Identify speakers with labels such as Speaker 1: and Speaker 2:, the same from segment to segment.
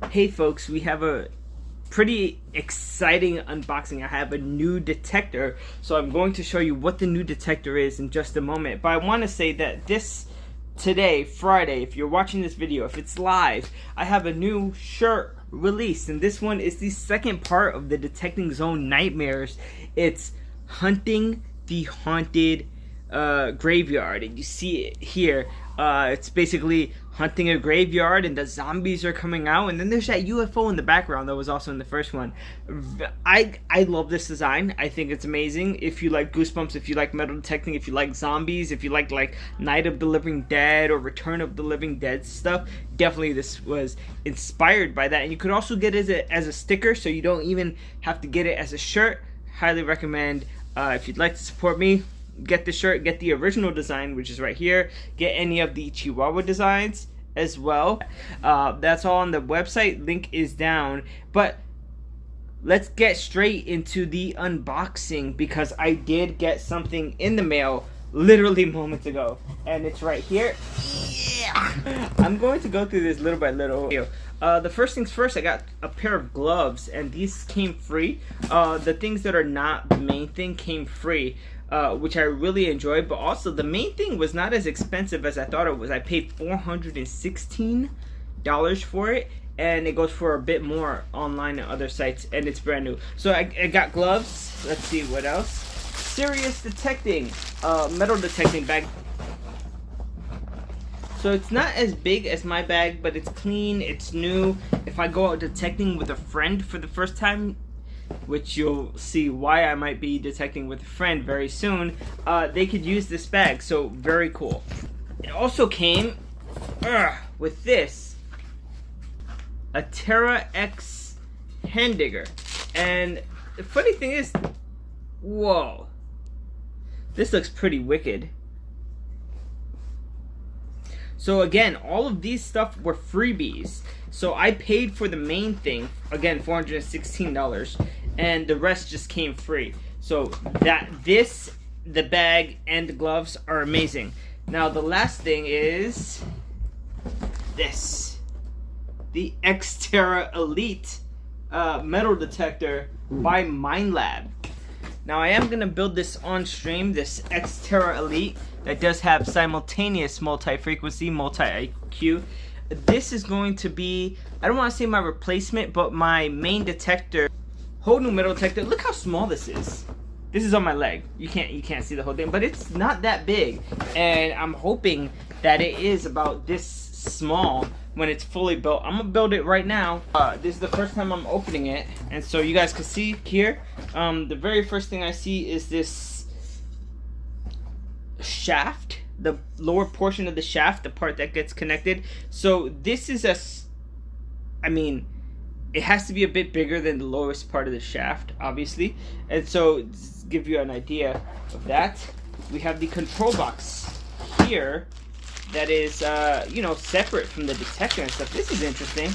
Speaker 1: Hey folks, we have a pretty exciting unboxing. I have a new detector, so I'm going to show you what the new detector is in just a moment. But I want to say that today, Friday, if you're watching this video, if it's live, I have a new shirt released, and this one is the second part of the Detecting Zone Nightmares. It's Hunting the Haunted Graveyard, and you see it here. It's basically hunting a graveyard and the zombies are coming out, and then there's that UFO in the background that was also in the first one. I love this design. I think it's amazing. If you like Goosebumps, if you like metal detecting, if you like zombies, if you like Night of the Living Dead or Return of the Living Dead stuff, definitely this was inspired by that. And you could also get it as a sticker, so you don't even have to get it as a shirt. Highly recommend. If you'd like to support me, get the shirt, get the original design, which is right here, get any of the Chihuahua designs as well. That's all on the website, link is down. But let's get straight into the unboxing, because I did get something in the mail literally moments ago, and it's right here. Yeah, I'm going to go through this little by little. The first things first, I got a pair of gloves, and these came free. The things that are not the main thing came free, which I really enjoyed. But also, the main thing was not as expensive as I thought it was. I paid $416 for it, and it goes for a bit more online and other sites, and it's brand new. So I got gloves. Let's see what else. Serious detecting, metal detecting bag. So it's not as big as my bag, but it's clean, it's new. If I go out detecting with a friend for the first time, which you'll see why I might be detecting with a friend very soon, they could use this bag, so very cool. It also came with this, a Terra X hand digger. And the funny thing is, whoa, this looks pretty wicked. So again, all of these stuff were freebies. So I paid for the main thing, again, $416, and the rest just came free. So the bag and the gloves are amazing. Now the last thing is this, the Xterra Elite metal detector by MindLab. Now I am going to build this on stream, this Xterra Elite, that does have simultaneous multi-frequency, multi-IQ. This is going to be, I don't want to say my replacement, but my main detector. Whole new metal detector. Look how small this is. This is on my leg. You can't see the whole thing, but it's not that big. And I'm hoping that it is about this small when it's fully built. I'm gonna build it right now. This is the first time I'm opening it, and so you guys can see here, the very first thing I see is this shaft, the lower portion of the shaft, the part that gets connected. So this is it has to be a bit bigger than the lowest part of the shaft, obviously. And so, to give you an idea of that, we have the control box here that is, separate from the detector and stuff. This is interesting.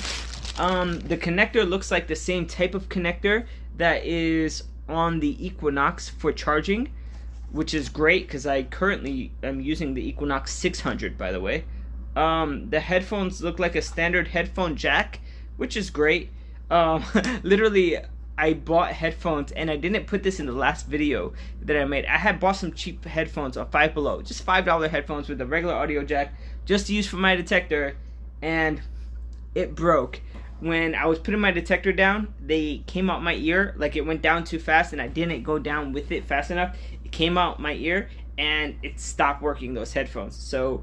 Speaker 1: The connector looks like the same type of connector that is on the Equinox for charging, which is great because I currently am using the Equinox 600, by the way. The headphones look like a standard headphone jack, which is great. Literally, I bought headphones, and I didn't put this in the last video that I made. I had bought some cheap headphones on Five Below, just $5 headphones with a regular audio jack, just to use for my detector, and it broke. When I was putting my detector down, they came out my ear, like it went down too fast, and I didn't go down with it fast enough. It came out my ear, and it stopped working, those headphones. So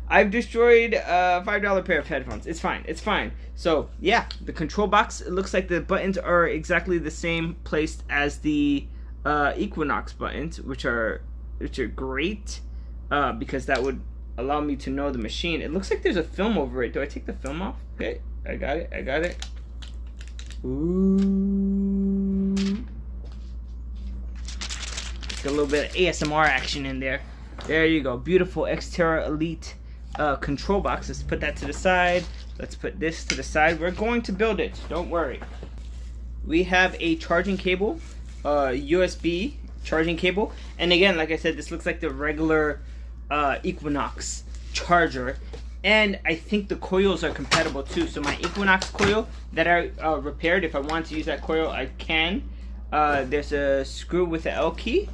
Speaker 1: I've destroyed a $5 pair of headphones. It's fine. It's fine. So yeah, the control box, it looks like the buttons are exactly the same placed as the Equinox buttons, which are great, because that would allow me to know the machine. It looks like there's a film over it. Do I take the film off? Okay, I got it. Ooh. Just a little bit of ASMR action in there. There you go. Beautiful Xterra Elite control box. Let's put that to the side. Let's put this to the side. We're going to build it. Don't worry. We have a charging cable, USB charging cable. And again, like I said, this looks like the regular Equinox charger. And I think the coils are compatible too. So my Equinox coil that I repaired, if I want to use that coil, I can. There's a screw with the L key.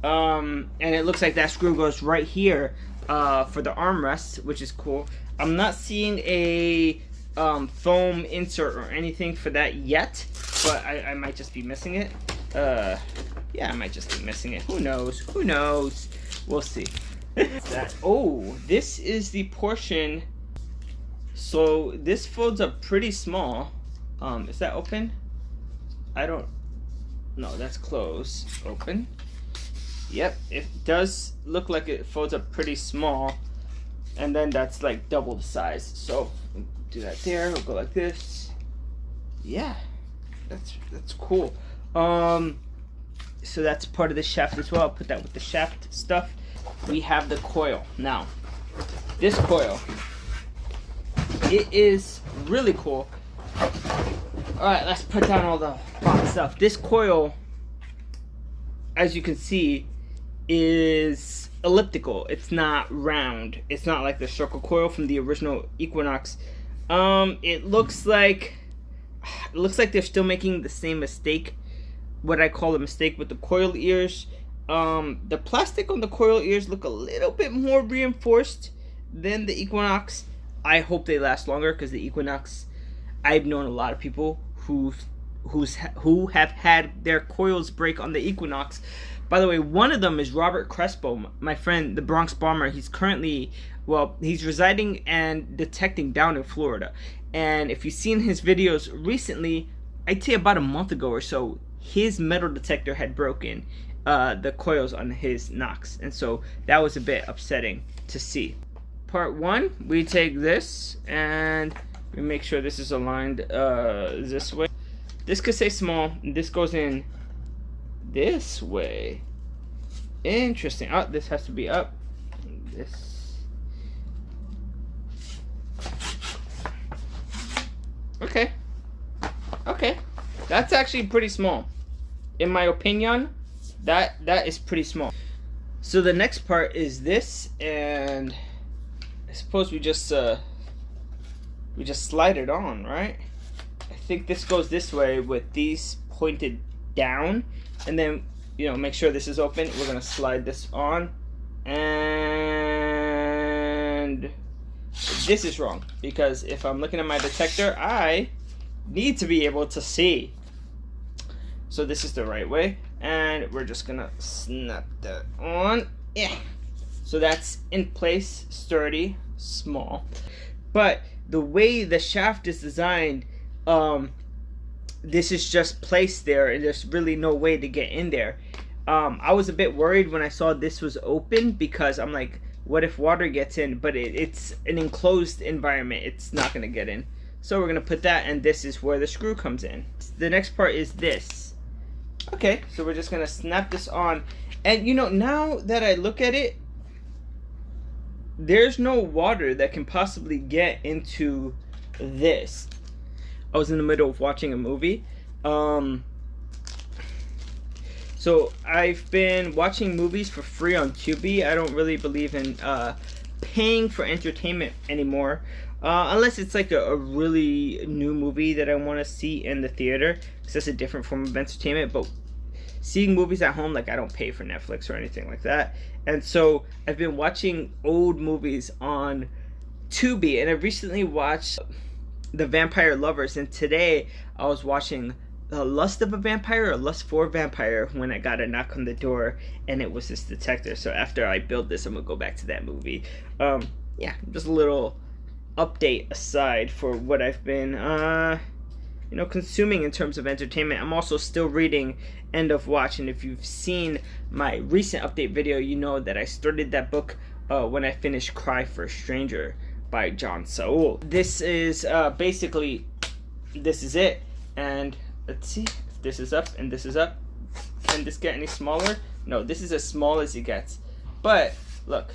Speaker 1: And it looks like that screw goes right here for the armrest, which is cool. I'm not seeing a foam insert or anything for that yet, but I might just be missing it. Yeah, I might just be missing it. Who knows? Who knows? We'll see. Oh, this is the portion. So this folds up pretty small. Is that open? I don't. No, that's closed. Open. Yep, it does look like it folds up pretty small, and then that's like double the size. So do that there. We'll go like this. Yeah, that's cool. So that's part of the shaft as well. I'll put that with the shaft stuff. We have the coil now. This coil, it is really cool. All right, let's put down all the box stuff. This coil, as you can see, is elliptical. It's not round. It's not like the circle coil from the original Equinox. It looks like they're still making the same mistake, what I call a mistake with the coil ears. The plastic on the coil ears look a little bit more reinforced than the Equinox. I hope they last longer, because the Equinox, I've known a lot of people who have had their coils break on the Equinox. By the way, one of them is Robert Crespo, my friend, the Bronx Bomber. He's currently, well, he's residing and detecting down in Florida. And if you've seen his videos recently, I'd say about a month ago or so, his metal detector had broken the coils on his Nox. And so that was a bit upsetting to see. Part one, we take this and we make sure this is aligned this way. This could say small, and this goes in this way. Interesting. Oh, this has to be up. This. Okay. Okay. That's actually pretty small. In my opinion, that is pretty small. So the next part is this, and I suppose we just slide it on, right? I think this goes this way with these pointed down, and then, you know, make sure this is open. We're gonna slide this on, and this is wrong, because if I'm looking at my detector, I need to be able to see. So this is the right way, and we're just gonna snap that on. Yeah. So that's in place, sturdy, small. But the way the shaft is designed, this is just placed there, and there's really no way to get in there. I was a bit worried when I saw this was open, because I'm like, what if water gets in? But it's an enclosed environment. It's not going to get in. So we're going to put that, and this is where the screw comes in. The next part is this. Okay, so we're just going to snap this on. And, you know, now that I look at it, there's no water that can possibly get into this. I was in the middle of watching a movie. So I've been watching movies for free on Tubi. I don't really believe in paying for entertainment anymore. Unless it's like a really new movie that I want to see in the theater, because that's a different form of entertainment. But seeing movies at home, like, I don't pay for Netflix or anything like that. And so I've been watching old movies on Tubi, and I recently watched The Vampire Lovers, and today I was watching Lust of a Vampire or Lust for a Vampire when I got a knock on the door, and it was this detector. So after I build this, I'm gonna go back to that movie. Yeah, just a little update aside for what I've been consuming in terms of entertainment. I'm also still reading End of Watch, and if you've seen my recent update video, you know that I started that book when I finished Cry for a Stranger by John Saul. This is basically, this is it, and let's see if this is up and this is up. Can this get any smaller? No, this is as small as it gets. But look,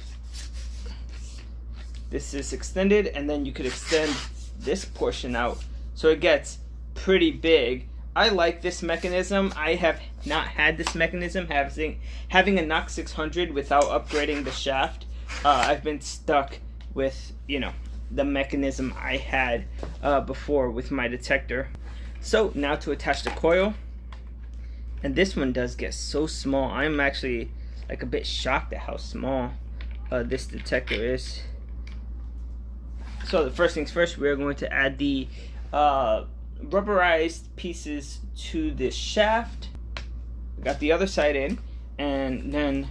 Speaker 1: this is extended, and then you could extend this portion out so it gets pretty big. I like this mechanism. I have not had this mechanism, having a Nox 600 without upgrading the shaft. I've been stuck with, you know, the mechanism I had before with my detector. So now to attach the coil, and this one does get so small. I'm actually like a bit shocked at how small this detector is. So the first things first, we're going to add the rubberized pieces to this shaft. We got the other side in, and then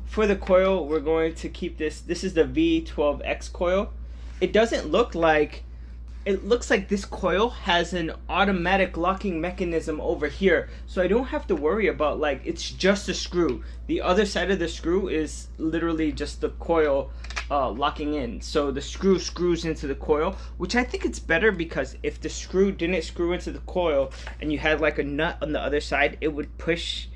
Speaker 1: for the coil, we're going to keep this. This is the V12X coil. It doesn't look like, it looks like this coil has an automatic locking mechanism over here, so I don't have to worry about, like, it's just a screw. The other side of the screw is literally just the coil locking in. So the screw screws into the coil, which I think it's better, because if the screw didn't screw into the coil and you had like a nut on the other side, it would push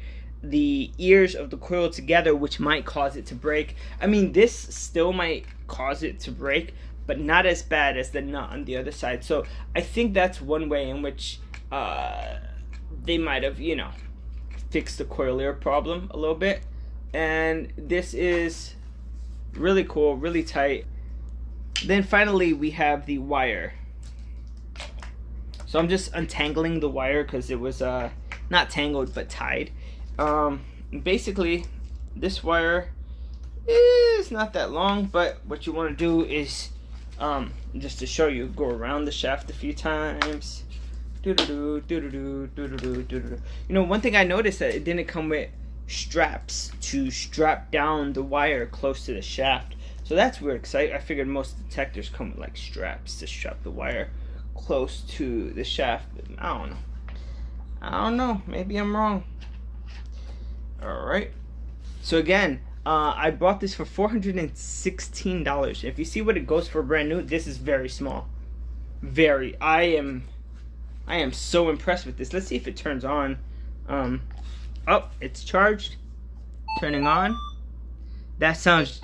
Speaker 1: the ears of the coil together, which might cause it to break. I mean, this still might cause it to break, but not as bad as the nut on the other side. So I think that's one way in which they might have, you know, fixed the coil ear problem a little bit. And this is really cool, really tight. Then finally we have the wire. So I'm just untangling the wire because it was not tangled but tied. Basically this wire is not that long, but what you want to do is just to show you, go around the shaft a few times. You know, one thing I noticed that it didn't come with straps to strap down the wire close to the shaft, so that's weird, because I figured most detectors come with like straps to strap the wire close to the shaft. I don't know, maybe I'm wrong. Alright, so again, I bought this for $416. If you see what it goes for brand new, this is very small. Very. I am so impressed with this. Let's see if it turns on. Oh, it's charged. Turning on. That sounds...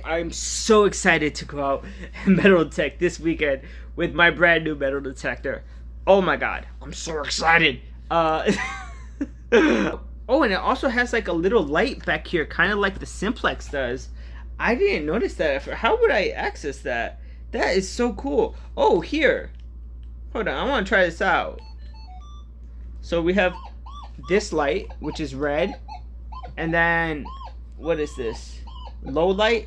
Speaker 1: I'm so excited to go out and metal detect this weekend with my brand new metal detector. Oh my god, I'm so excited. Oh, and it also has like a little light back here, kind of like the Simplex does. I didn't notice that. How would I access that? That is so cool. Oh, here. Hold on, I want to try this out. So we have this light, which is red. And then, what is this? Low light?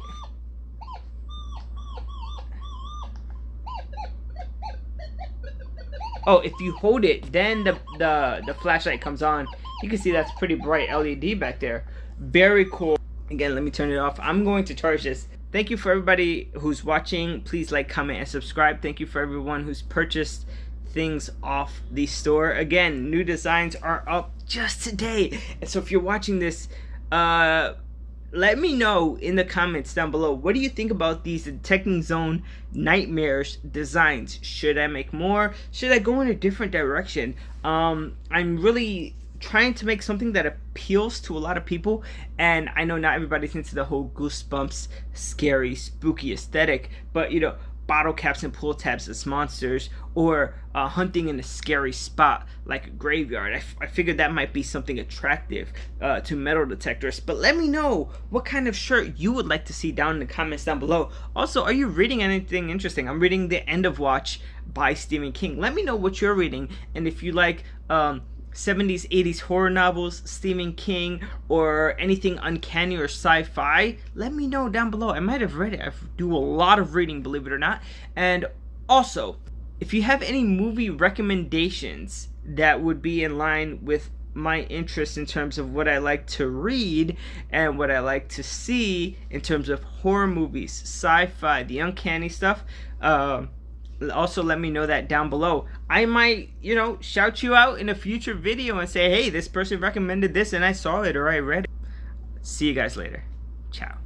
Speaker 1: Oh, if you hold it, then the flashlight comes on. You can see that's pretty bright LED back there. Very cool. Again, let me turn it off. I'm going to charge this. Thank you for everybody who's watching. Please like, comment, and subscribe. Thank you for everyone who's purchased things off the store. Again, new designs are up just today. And so if you're watching this, let me know in the comments down below, what do you think about these Detecting Zone Nightmares designs? Should I make more? Should I go in a different direction? I'm really trying to make something that appeals to a lot of people, and I know not everybody's into the whole goosebumps, scary, spooky aesthetic, but you know, bottle caps and pull tabs as monsters, or hunting in a scary spot like a graveyard. I figured that might be something attractive to metal detectors. But let me know what kind of shirt you would like to see down in the comments down below. Also, are you reading anything interesting? I'm reading The End of Watch by Stephen King. Let me know what you're reading, and if you like 70s, 80s horror novels, Stephen King, or anything uncanny or sci-fi, let me know down below. I might have read it. I do a lot of reading, believe it or not. And also, if you have any movie recommendations that would be in line with my interests in terms of what I like to read and what I like to see in terms of horror movies, sci-fi, the uncanny stuff, also let me know that down below. I might, you know, shout you out in a future video and say, hey, this person recommended this and I saw it or I read it. See you guys later. Ciao.